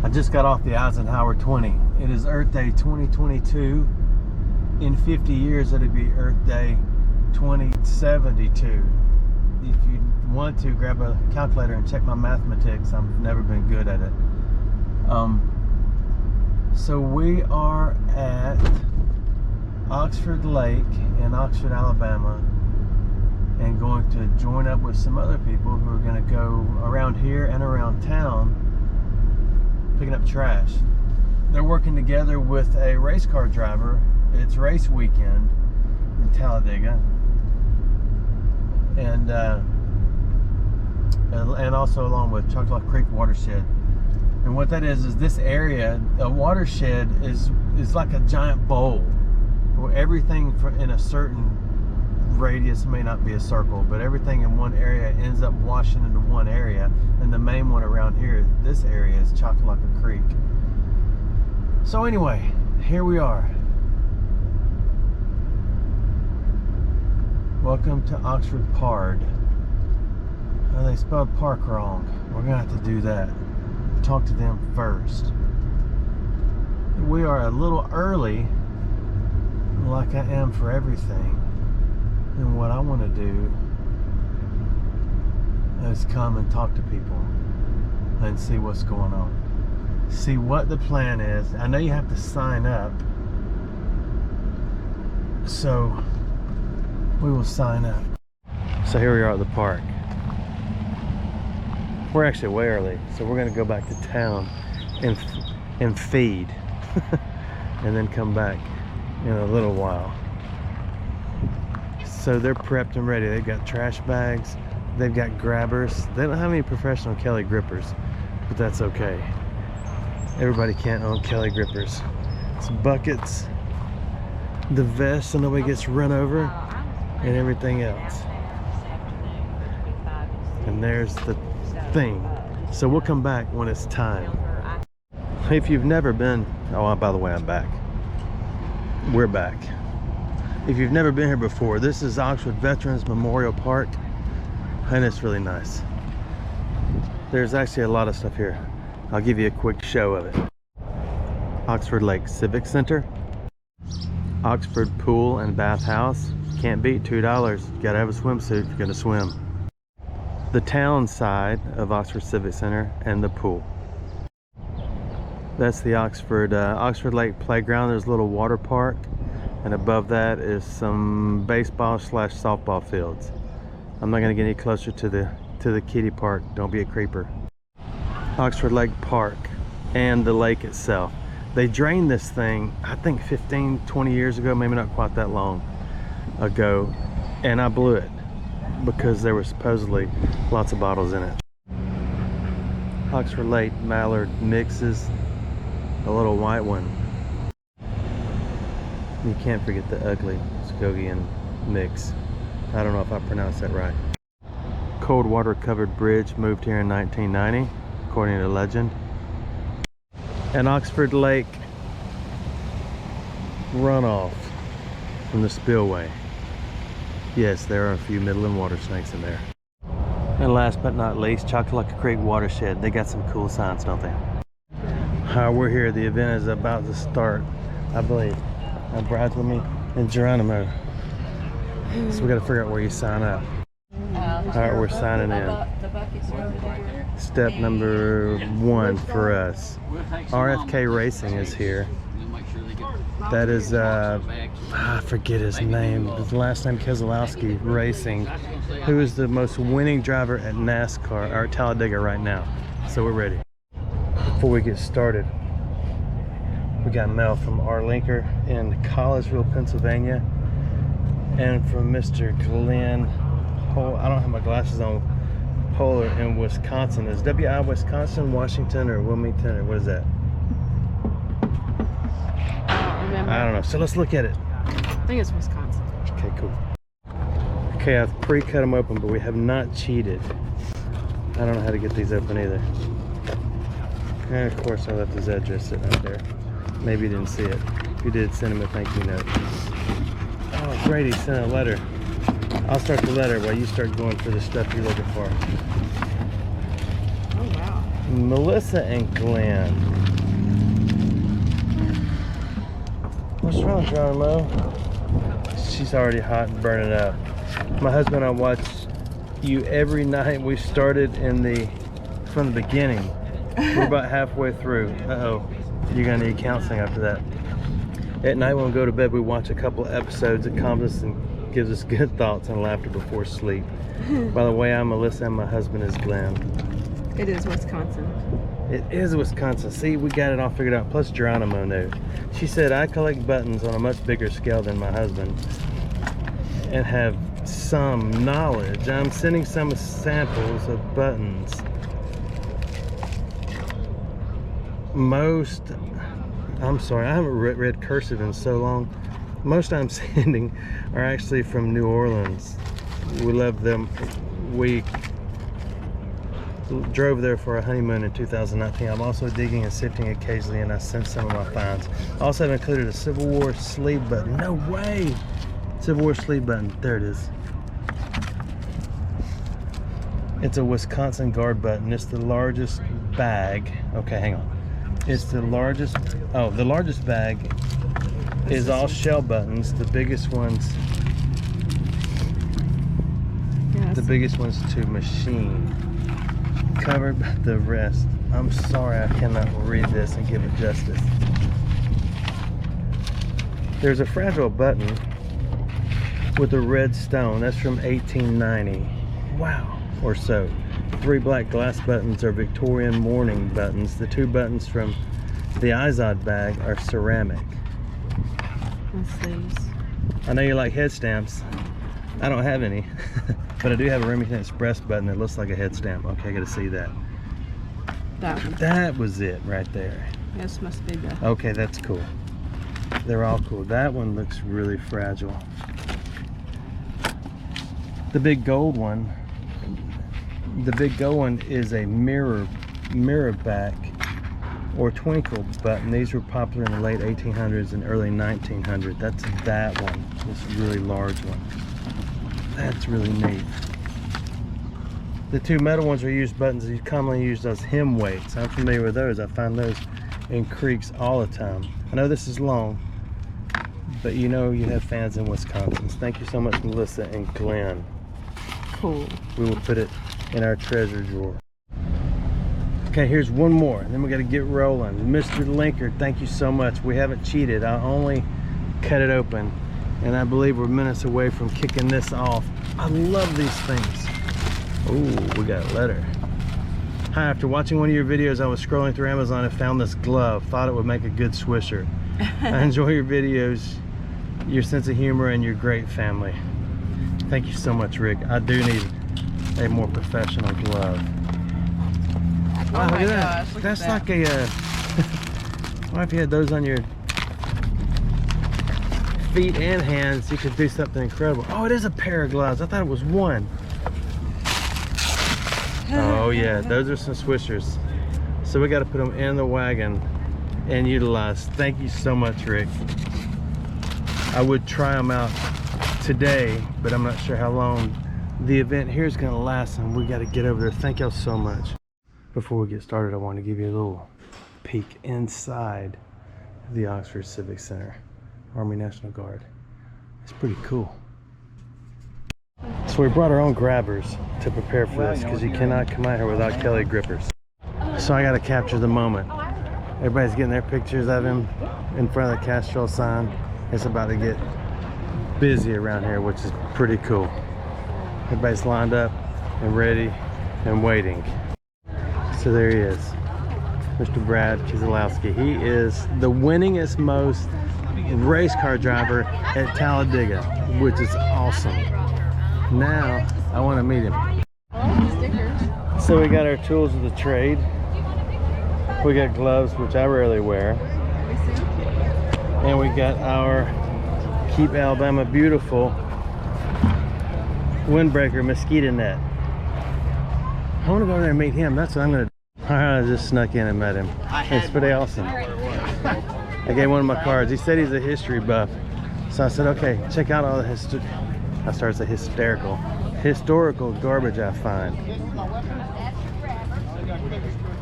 I just got off the Eisenhower 20. It is Earth Day 2022. In 50 years, it'll be Earth Day 2072. If you want to, grab a calculator and check my mathematics. I've never been good at it. So we are at Oxford Lake in Oxford, Alabama, and going to join up with some other people who are going to go around here and around town picking up trash. They're working together with a race car driver. It's race weekend in Talladega, and also along with Chocolate Creek Watershed. And what that is this area, a watershed is like a giant bowl where everything in a certain radius, may not be a circle, but everything in one area ends up washing into one area, and the main one around here, this area, is Chocolate Creek. So anyway, here we are. Welcome to Oxford Pard. Oh, they spelled park wrong. We're gonna have to do that. Talk to them first. We are a little early, like I am for everything. And what I want to do is come and talk to people and see what's going on. See what the plan is. I know you have to sign up, so we will sign up. So here we are at the park. We're actually way early, so we're going to go back to town and feed and then come back in a little while. So they're prepped and ready. They've got trash bags, they've got grabbers. They don't have any professional Kelly grippers, but that's okay. Everybody can't own Kelly grippers. Some buckets, the vest so nobody gets run over, and everything else. And there's the thing. So we'll come back when it's time. If you've never been, oh, by the way, I'm back. We're back. If you've never been here before, this is Oxford Veterans Memorial Park, and it's really nice. There's actually a lot of stuff here. I'll give you a quick show of it. Oxford Lake Civic Center, Oxford Pool and Bath House. Can't beat $2. You gotta have a swimsuit if you're gonna swim. The town side of Oxford Civic Center and the pool. That's the Oxford Lake Playground. There's a little water park. And above that is some baseball / softball fields. I'm not gonna get any closer to the kiddie park. Don't be a creeper. Oxford Lake Park and the lake itself. They drained this thing, I think 15, 20 years ago, maybe not quite that long ago. And I blew it because there were supposedly lots of bottles in it. Oxford Lake Mallard mixes, a little white one. You can't forget the ugly Skogian mix. I don't know if I pronounced that right. Cold water covered bridge moved here in 1990, according to legend. And Oxford Lake runoff from the spillway. Yes, there are a few Midland water snakes in there. And last but not least, Chocolate Creek Watershed. They got some cool signs, don't they? We're here. The event is about to start, I believe. Brad's with me and Geronimo. So we got to figure out where you sign up. Alright, we're signing in. Step number 1 for us. RFK Racing is here. That is, I forget his name. His last name Keselowski Racing, who is the most winning driver at NASCAR, or Talladega right now. So we're ready. Before we get started, we got mail from our linker in Collegeville, Pennsylvania, and from Mr. Glenn, I don't have my glasses on, Polar in Wisconsin. Is WI Wisconsin, Washington, or Wilmington, or what is that? I don't know. So let's look at it. I think it's Wisconsin. Okay, cool. Okay, I've pre-cut them open, but we have not cheated. I don't know how to get these open either. And of course, I left his address sitting right there. Maybe you didn't see it. If you did, send him a thank you note. Oh, great, he sent a letter. I'll start the letter while you start going for the stuff you're looking for. Oh, wow. Melissa and Glenn. What's wrong, Geronimo? She's already hot and burning up. My husband and I watch you every night. We started from the beginning. We're about halfway through. Uh-oh. You're gonna need counseling after that. At night when we go to bed, we watch a couple of episodes. It calms us and gives us good thoughts and laughter before sleep. By the way, I'm Melissa and my husband is Glenn. It is Wisconsin. It is Wisconsin. See, we got it all figured out. Plus Geronimo knew. She said, I collect buttons on a much bigger scale than my husband and have some knowledge. I'm sending some samples of buttons. I'm sorry, I haven't read cursive in so long. Most I'm sending are actually from New Orleans. We love them. We drove there for a honeymoon in 2019. I'm also digging and sifting occasionally, and I sent some of my finds. I also have included a Civil War sleeve button. No way! Civil War sleeve button. There it is. It's a Wisconsin guard button. It's the largest bag. Okay, hang on. It's the largest. Oh, the largest bag is all shell buttons. The biggest ones. Yes. The biggest ones to machine. Covered by the rest. I'm sorry I cannot read this and give it justice. There's a fragile button with a red stone. That's from 1890. Wow. Or so. 3 black glass buttons are Victorian mourning buttons. The 2 buttons from the Izod bag are ceramic. And sleeves. I know you like head stamps. I don't have any. But I do have a Remington Express button that looks like a head stamp. Okay, I gotta see that. That one. That was it right there. This must be the... Okay, that's cool. They're all cool. That one looks really fragile. The big gold one is a mirror back or twinkle button. These were popular in the late 1800s and early 1900s. That's that one. This really large one. That's really neat. The 2 metal ones are used buttons that are commonly used as hem weights. I'm familiar with those. I find those in creeks all the time. I know this is long, but you know you have fans in Wisconsin. Thank you so much, Melissa and Glenn. Cool. We will put it in our treasure drawer. Okay, here's one more, and then we got to get rolling. Mr. Linker, thank you so much. We haven't cheated. I only cut it open, and I believe we're minutes away from kicking this off. I love these things. Oh, we got a letter. Hi, after watching one of your videos, I was scrolling through Amazon and found this glove. Thought it would make a good swisher. I enjoy your videos, your sense of humor, and your great family. Thank you so much, Rick. I do need a more professional glove. Wow, oh my look at gosh, that. look That's at that. like a what if you had those on your feet and hands, you could do something incredible. Oh, it is a pair of gloves. I thought it was one. Oh yeah, those are some swishers. So we got to put them in the wagon and utilize. Thank you so much, Rick. I would try them out today, but I'm not sure how long the event here is going to last, and we got to get over there. Thank y'all so much. Before we get started, I want to give you a little peek inside the Oxford Civic Center, Army National Guard. It's pretty cool. So we brought our own grabbers to prepare for this, because you cannot come out here without Kelly grippers. So I got to capture the moment. Everybody's getting their pictures of him in front of the Castrol sign. It's about to get busy around here, which is pretty cool. Everybody's lined up and ready and waiting. So there he is, Mr. Brad Keselowski. He is the winningest most race car driver at Talladega, which is awesome. Now I want to meet him. So we got our tools of the trade. We got gloves, which I rarely wear, and we got our Keep Alabama Beautiful windbreaker mosquito net. I want to go over there and meet him. That's what I'm going to do. I just snuck in and met him. It's pretty awesome. I gave one of my cards. He said he's a history buff. So I said, okay, check out all the historical garbage I find.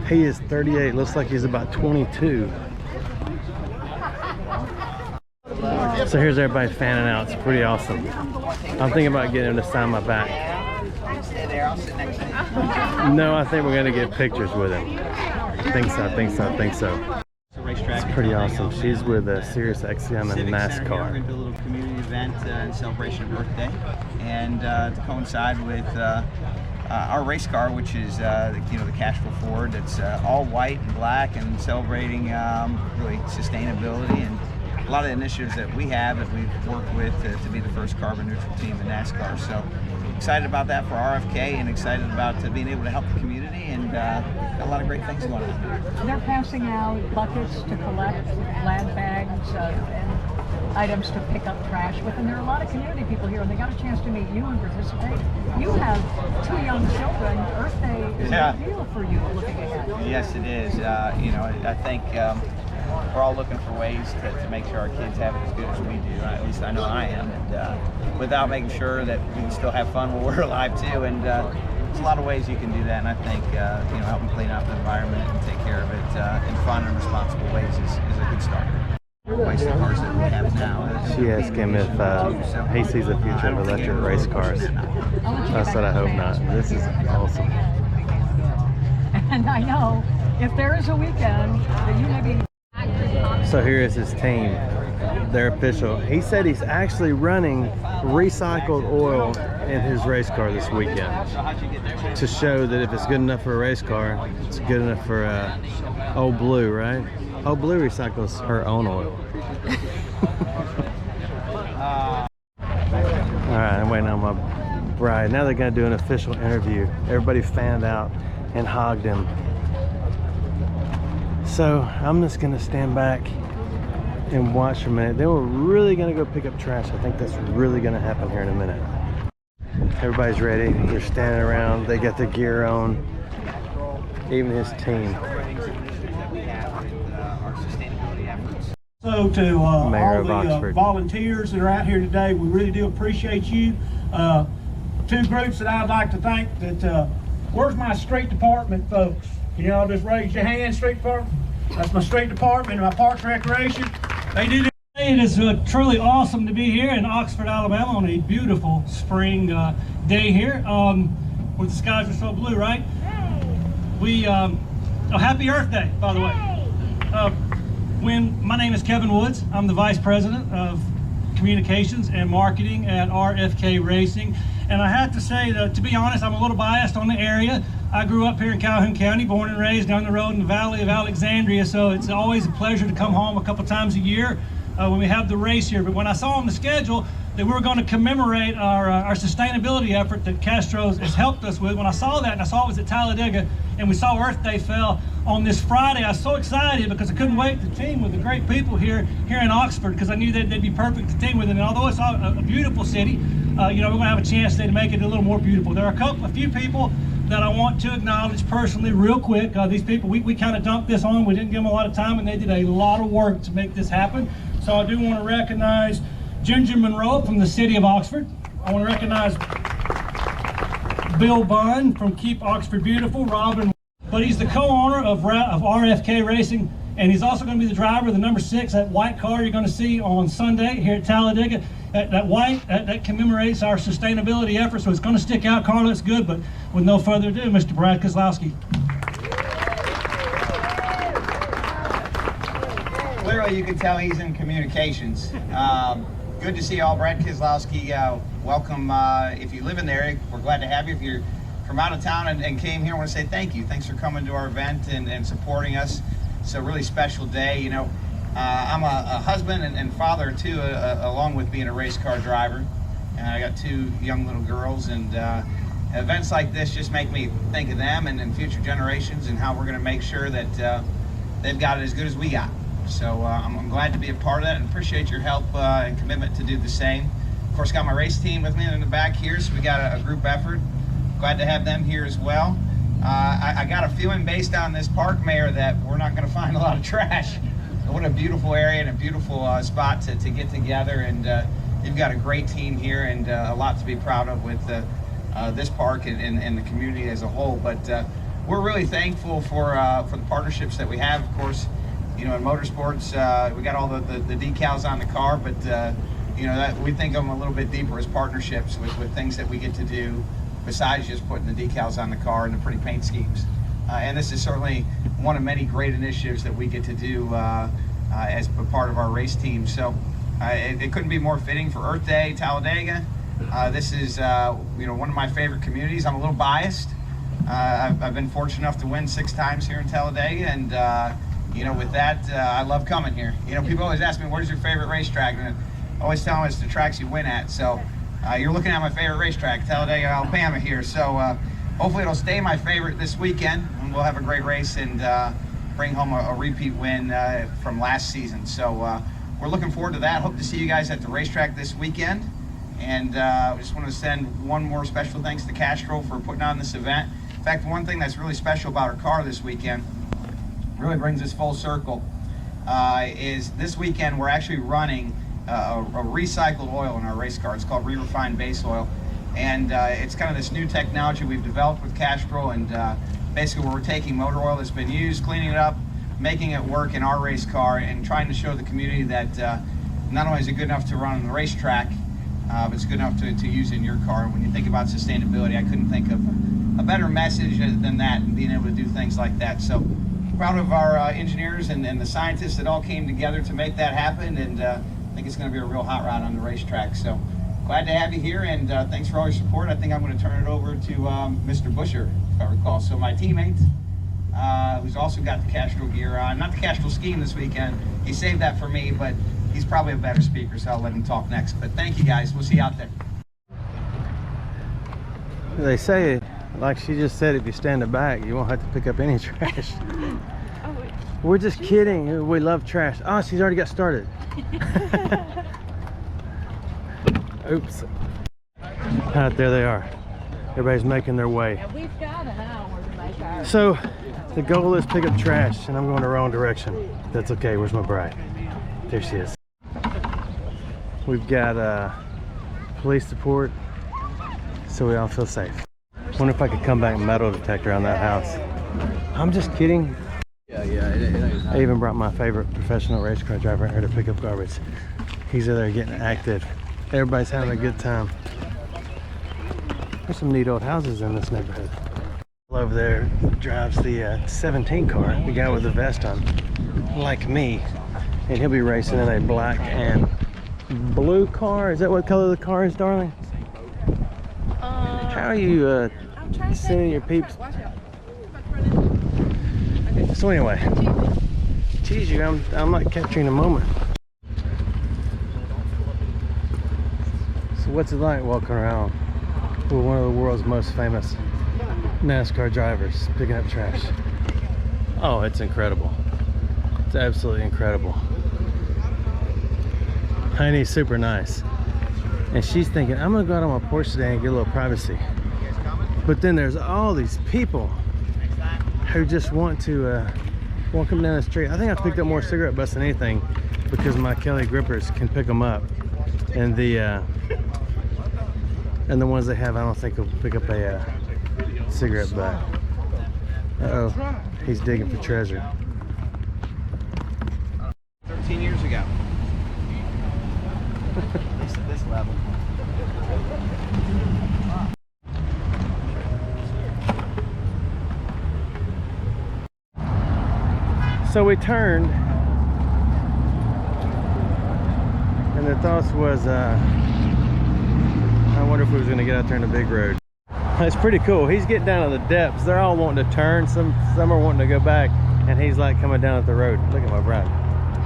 He is 38. Looks like he's about 22. So here's everybody fanning out. It's pretty awesome. I'm thinking about getting him to sign my back. No, I think we're gonna get pictures with him. I think so. It's pretty awesome. She's with Sirius XM and NASCAR. We're going to do a little community event in celebration of Earth Day, and to coincide with our race car, which is the Castro Ford. It's all white and black, and celebrating really sustainability and a lot of initiatives that we have that we've worked with to be the first carbon neutral team in NASCAR. So excited about that for RFK, and excited about being able to help the community, and got a lot of great things going on. They're passing out buckets to collect land bags and items to pick up trash with, and there are a lot of community people here, and they got a chance to meet you and participate. You have 2 young children. Earth Day is a big deal for you looking ahead. Yes, it is. I think we're all looking for ways to make sure our kids have it as good as we do. At least I know I am, and without making sure that we can still have fun while we're alive too. And there's a lot of ways you can do that, and I think helping clean up the environment and take care of it in fun and responsible ways is a good start. Replace the cars that we have now. She asked him if he sees a future of electric race cars. I said I hope not. This is awesome. And I know if there is a weekend that you may be. So here is his team. They're official. He said he's actually running recycled oil in his race car this weekend to show that if it's good enough for a race car, it's good enough for Old Blue, right? Old Blue recycles her own oil. Alright, I'm waiting on my bride. Now they're going to do an official interview. Everybody fanned out and hogged him. So I'm just going to stand back and watch for a minute. They were really going to go pick up trash. I think that's really going to happen here in a minute. Everybody's ready. They're standing around. They got their gear on. Even his team. So to all Mayor of the Oxford. volunteers that are out here today, we really do appreciate you. 2 groups that I'd like to thank. That where's my street department folks? Can y'all just raise your hand, street department? That's my street department and my Parks and Recreation. They do this. It is truly awesome to be here in Oxford, Alabama on a beautiful spring day here where the skies are so blue, right? We, happy Earth Day, by the way. My name is Kevin Woods. I'm the Vice President of Communications and Marketing at RFK Racing. And I have to say that, to be honest, I'm a little biased on the area. I grew up here in Calhoun County, born and raised down the road in the Valley of Alexandria, so it's always a pleasure to come home a couple times a year when we have the race here. But when I saw on the schedule that we were going to commemorate our sustainability effort that Castro's has helped us with, when I saw that and I saw it was at Talladega and we saw Earth Day fell on this Friday, I was so excited because I couldn't wait to team with the great people here in Oxford, because I knew that they'd be perfect to team with. And although it's a beautiful city, we're going to have a chance today to make it a little more beautiful. There are a few people that I want to acknowledge personally real quick. These people, we kind of dumped this on. We didn't give them a lot of time, and they did a lot of work to make this happen. So I do want to recognize Ginger Monroe from the city of Oxford. I want to recognize Bill Bunn from Keep Oxford Beautiful, Robin, but he's the co-owner of RFK Racing, and he's also going to be the driver of the number 6, that white car you're going to see on Sunday here at Talladega. That white, that commemorates our sustainability efforts, so it's going to stick out. Carla, it's good, but with no further ado, Mr. Brad Keselowski. Clearly, you can tell he's in communications. Good to see you all. Brad Keselowski, welcome. If you live in the area, we're glad to have you. If you're from out of town and came here, I want to say thank you. Thanks for coming to our event and supporting us. It's a really special day. I'm a husband and father too, along with being a race car driver. I got 2 young little girls, and events like this just make me think of them and future generations, and how we're going to make sure that they've got it as good as we got. So I'm glad to be a part of that, and appreciate your help and commitment to do the same. Of course, got my race team with me in the back here, so we got a group effort. Glad to have them here as well. I got a feeling based on this park, Mayor, that we're not going to find a lot of trash. What a beautiful area and a beautiful spot to get together, and you've got a great team here, and a lot to be proud of with this park and the community as a whole. But we're really thankful for the partnerships that we have. Of course, you know, in motorsports, we got all the decals on the car, but you know, that we think of them a little bit deeper as partnerships with things that we get to do besides just putting the decals on the car and the pretty paint schemes. And this is certainly one of many great initiatives that we get to do as a part of our race team. So it couldn't be more fitting for Earth Day, Talladega. This is you know, one of my favorite communities. I'm a little biased. I've been fortunate enough to win 6 times here in Talladega, and you know, with that, I love coming here. You know, people always ask me, where's your favorite racetrack? And I always tell them it's the tracks you win at. So you're looking at my favorite racetrack, Talladega, Alabama here. So hopefully it'll stay my favorite this weekend, and we'll have a great race and bring home a repeat win from last season. So we're looking forward to that. Hope to see you guys at the racetrack this weekend. And I just want to send one more special thanks to Castro for putting on this event. In fact, one thing that's really special about our car this weekend, really brings us full circle, is this weekend we're actually running a recycled oil in our race car. It's called re-refined base oil, and it's kind of this new technology we've developed with Castrol, and basically we're taking motor oil that's been used, cleaning it up, making it work in our race car, and trying to show the community that not only is it good enough to run on the racetrack, but it's good enough to use in your car. And when you think about sustainability, I couldn't think of a better message than that, and being able to do things like that. So proud of our engineers and the scientists that all came together to make that happen, and I think it's going to be a real hot rod on the racetrack. So glad to have you here, and thanks for all your support. I think I'm going to turn it over to Mr. Beuscher, if I recall. So my teammate, who's also got the Castrol gear on, not the Castrol scheme this weekend. He saved that for me, but he's probably a better speaker, so I'll let him talk next. But thank you guys. We'll see you out there. They say, like she just said, if you stand in the back, you won't have to pick up any trash. We're just kidding. We love trash. Oh, she's already got started. Oops. Right, there they are. Everybody's making their way. And we've got an hour to make our... So the goal is pick up trash, and I'm going the wrong direction. That's okay. Where's my bride? There she is. We've got police support, so we all feel safe. Wonder if I could come back metal detector on that house. I'm just kidding. I even brought my favorite professional race car driver here to pick up garbage. He's over there getting active. Everybody's having a good time. There's some neat old houses in this neighborhood. Over there drives the 17 car, the guy with the vest on, like me. And he'll be racing in a black and blue car. Is that what color the car is, darling? How are you sending your peeps? So anyway, tease you, I'm not capturing the moment. So what's it like walking around with one of the world's most famous NASCAR drivers picking up trash? Oh, it's incredible. It's absolutely incredible. Heine's super nice. And she's thinking, I'm gonna go out on my porch today and get a little privacy. But then there's all these people who just want to walk them down the street. I think I picked up more cigarette butts than anything because my Kelly grippers can pick them up. And the ones they have, I don't think will pick up a cigarette butt. Uh-oh, he's digging for treasure. 13 years ago. At least at this level. So we turned, and the thought was, I wonder if we was going to get out there in the big road. It's pretty cool. He's getting down to the depths. They're all wanting to turn. Some are wanting to go back, and he's like coming down at the road. Look at my bride.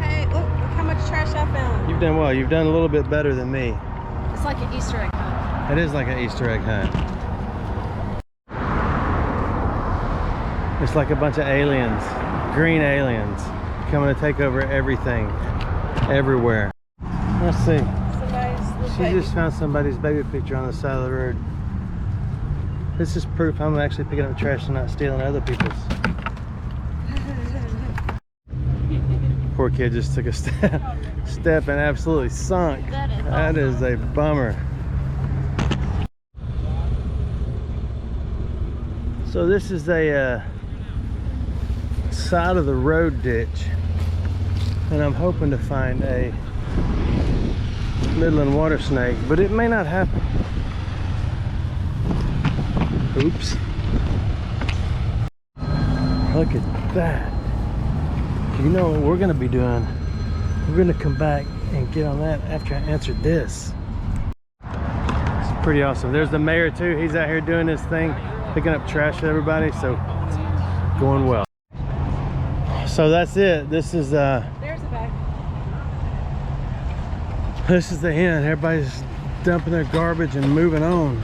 Hey, look how much trash I found. You've done well. You've done a little bit better than me. It's like an Easter egg hunt. It is like an Easter egg hunt. It's like a bunch of aliens, green aliens, coming to take over everything, everywhere. Let's see. She just found somebody's baby picture on the side of the road. This is proof I'm actually picking up trash and not stealing other people's. Poor kid just took a step and absolutely sunk. That is a bummer. So this is a side of the road ditch, and I'm hoping to find a Midland water snake, but it may not happen. Oops. Look at that. You know what we're gonna be doing? We're gonna come back and get on that after I answer this. It's pretty awesome. There's the mayor too. He's out here doing his thing, picking up trash for everybody, so it's going well. So that's it. This is There's the bag. this is the end. Everybody's dumping their garbage and moving on.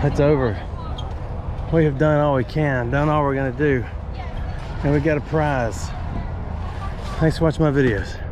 It's over. We have done all we can, done all we're gonna do, and we got a prize. Thanks for watching my videos.